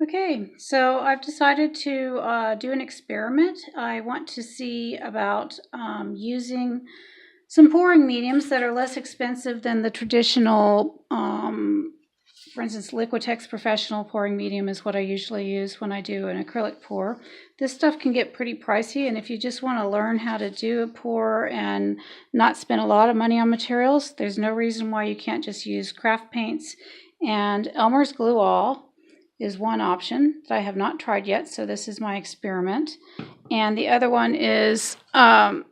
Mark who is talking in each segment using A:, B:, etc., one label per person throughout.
A: Okay, so I've decided to do an experiment. I want to see about using some pouring mediums that are less expensive than the traditional, for instance, Liquitex Professional pouring medium is what I usually use when I do an acrylic pour. This stuff can get pretty pricey, and if you just want to learn how to do a pour and not spend a lot of money on materials, there's no reason why you can't just use craft paints. And Elmer's Glue All is one option that I have not tried yet, so this is my experiment. And the other one is Flood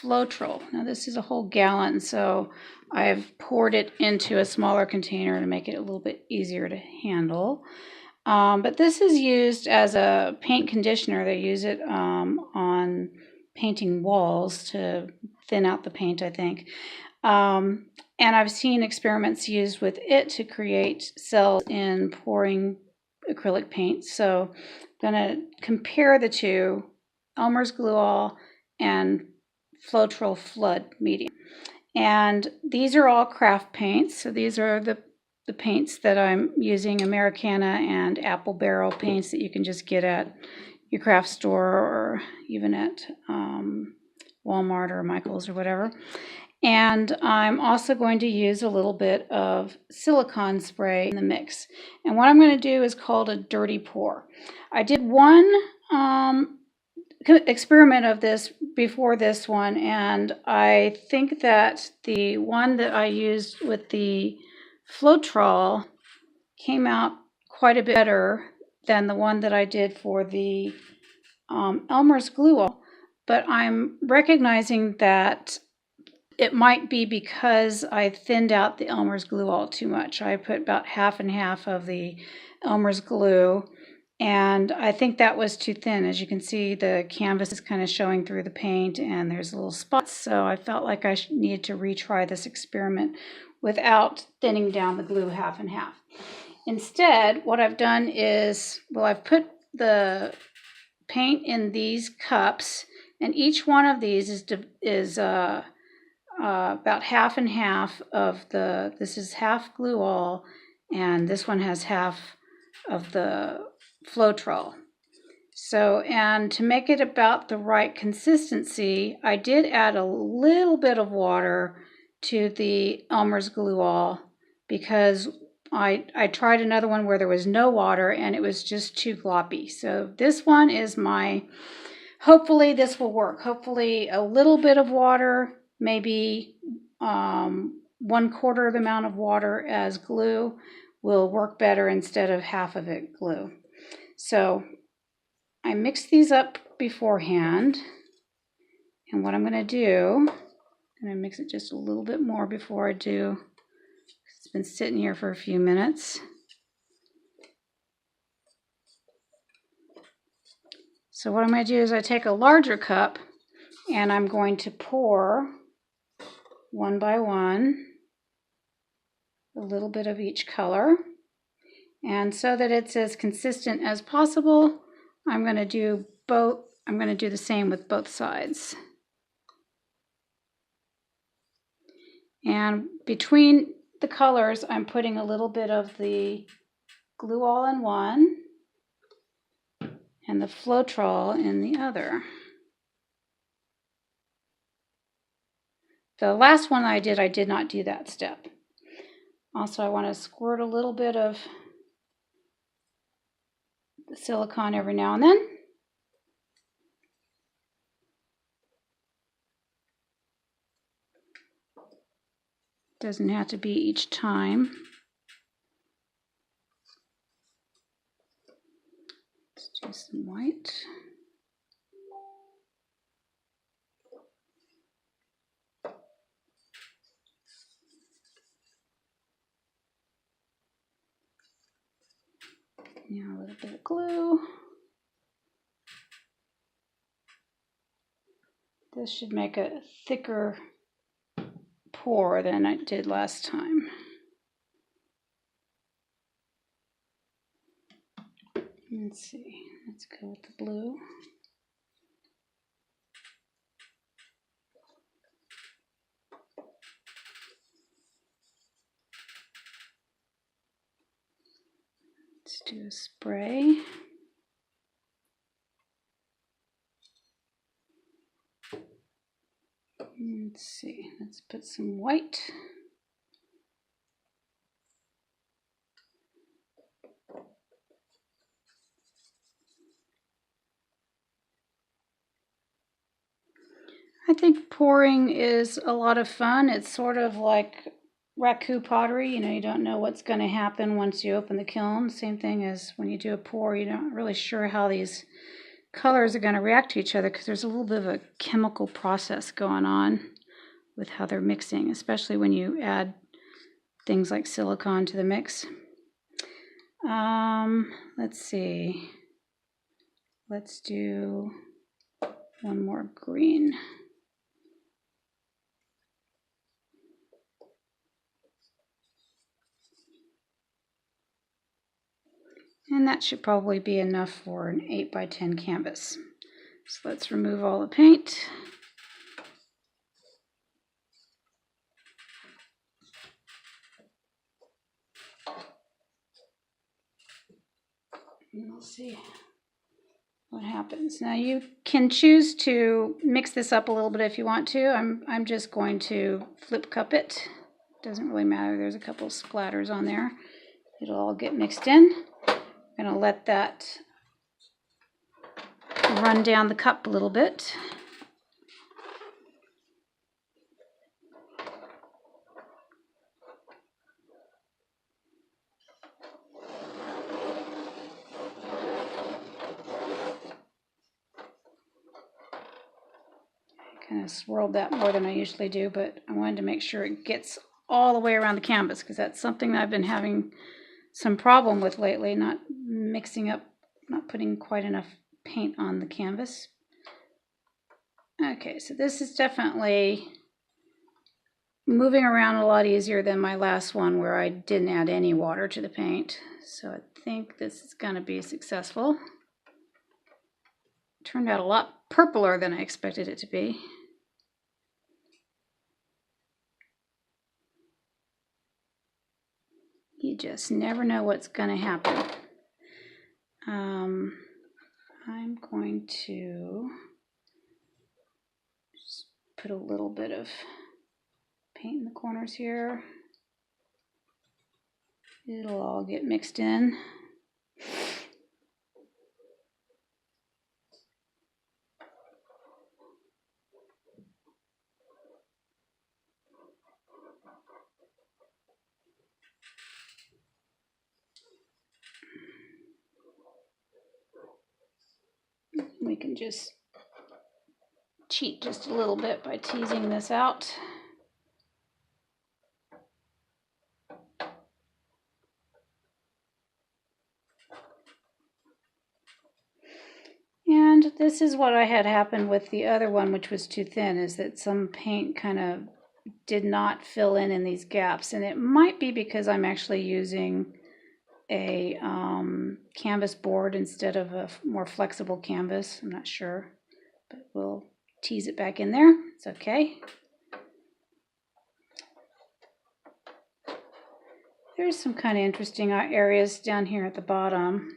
A: Floetrol. Now this is a whole gallon, so I've poured it into a smaller container to make it a little bit easier to handle. But this is used as a paint conditioner. They use it on painting walls to thin out the paint, I think. And I've seen experiments used with it to create cells in pouring acrylic paint. So I'm going to compare the two, Elmer's Glue All and Floetrol Flood Medium. And these are all craft paints. So these are the paints that I'm using, Americana and Apple Barrel paints that you can just get at your craft store or even at Walmart or Michael's or whatever. And I'm also going to use a little bit of silicone spray in the mix. And what I'm going to do is called a dirty pour. I did one experiment of this before this one, and I think that the one that I used with the Floetrol came out quite a bit better than the one that I did for the Elmer's Glue All. But I'm recognizing that it might be because I thinned out the Elmer's Glue All too much. I put about half and half of the Elmer's Glue, and I think that was too thin. As you can see, the canvas is kind of showing through the paint, and there's little spots, so I felt like I needed to retry this experiment without thinning down the glue half and half. Instead, what I've done is, well, I've put the paint in these cups, and each one of these is about half and half of this is half Glue All, and this one has half of the Floetrol. So, and to make it about the right consistency, I did add a little bit of water to the Elmer's Glue All because I tried another one where there was no water and it was just too gloppy. So this one is hopefully this will work. Hopefully a little bit of water, maybe 1/4 the amount of water as glue, will work better instead of half of it glue. So I mixed these up beforehand, and what I'm going to do, I'm going to mix it just a little bit more before I do. It's been sitting here for a few minutes. So what I'm going to do is I take a larger cup and I'm going to pour one by one a little bit of each color. And so that it's as consistent as possible, I'm going to do the same with both sides. And between the colors, I'm putting a little bit of the Glue All in one and the Floetrol in the other. The last one I did not do that step. Also, I want to squirt a little bit of the silicone every now and then. Doesn't have to be each time. Let's do some white. Now a little bit of glue. This should make a thicker pour than I did last time. Let's see, let's go with the blue. Let's do a spray. Let's see, let's put some white. I think pouring is a lot of fun. It's sort of like raku pottery. You know, you don't know what's going to happen once you open the kiln. Same thing as when you do a pour, you're not really sure how these colors are going to react to each other because there's a little bit of a chemical process going on with how they're mixing, especially when you add things like silicone to the mix. Let's see. Let's do one more green. And that should probably be enough for an 8x10 canvas. So let's remove all the paint. And we'll see what happens. Now you can choose to mix this up a little bit if you want to. I'm just going to flip cup it. Doesn't really matter. There's a couple splatters on there. It'll all get mixed in. I'm going to let that run down the cup a little bit. Kind of swirled that more than I usually do, but I wanted to make sure it gets all the way around the canvas because that's something that I've been having some problem with lately, not mixing up, not putting quite enough paint on the canvas. Okay, so this is definitely moving around a lot easier than my last one where I didn't add any water to the paint. So I think this is going to be successful. Turned out a lot purpler than I expected it to be. You just never know what's going to happen. I'm going to just put a little bit of paint in the corners here. It'll all get mixed in. We can just cheat just a little bit by teasing this out. And this is what I had happen with the other one, which was too thin, is that some paint kind of did not fill in these gaps. And it might be because I'm actually using a canvas board instead of a more flexible canvas. I'm not sure, but we'll tease it back in there. It's okay. There's some kind of interesting areas down here at the bottom.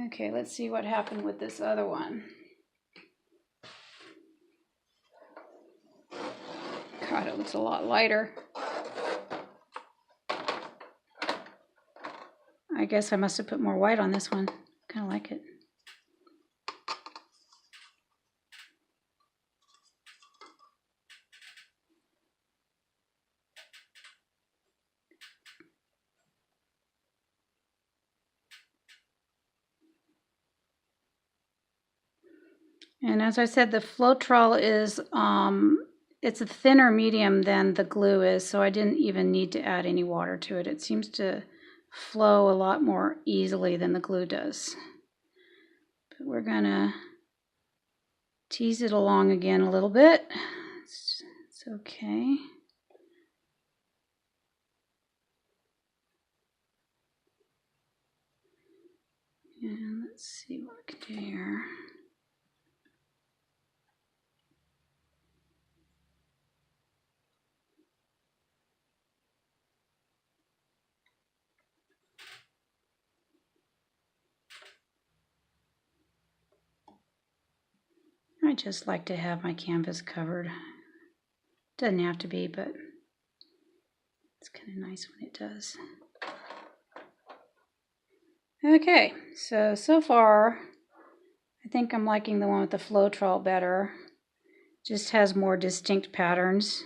A: Okay, let's see what happened with this other one. God, it looks a lot lighter. I guess I must have put more white on this one. Kind of like it. And as I said, the Floetrol is, it's a thinner medium than the glue is, so I didn't even need to add any water to it. It seems to flow a lot more easily than the glue does. But we're gonna tease it along again a little bit. It's okay. And let's see what we can do here. I just like to have my canvas covered. Doesn't have to be, but it's kind of nice when it does. Okay, so far, I think I'm liking the one with the Floetrol better. Just has more distinct patterns,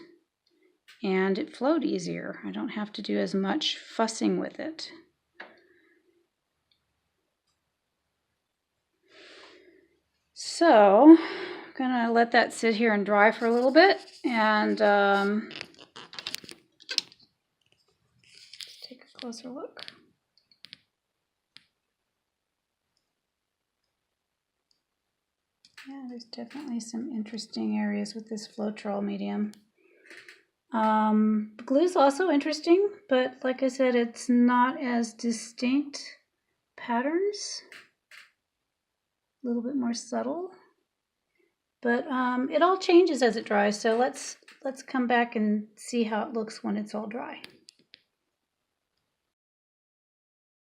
A: and it flowed easier. I don't have to do as much fussing with it. So, I'm gonna let that sit here and dry for a little bit, and take a closer look. Yeah, there's definitely some interesting areas with this Floetrol medium. The glue is also interesting, but like I said, it's not as distinct patterns. A little bit more subtle. But it all changes as it dries, so let's come back and see how it looks when it's all dry.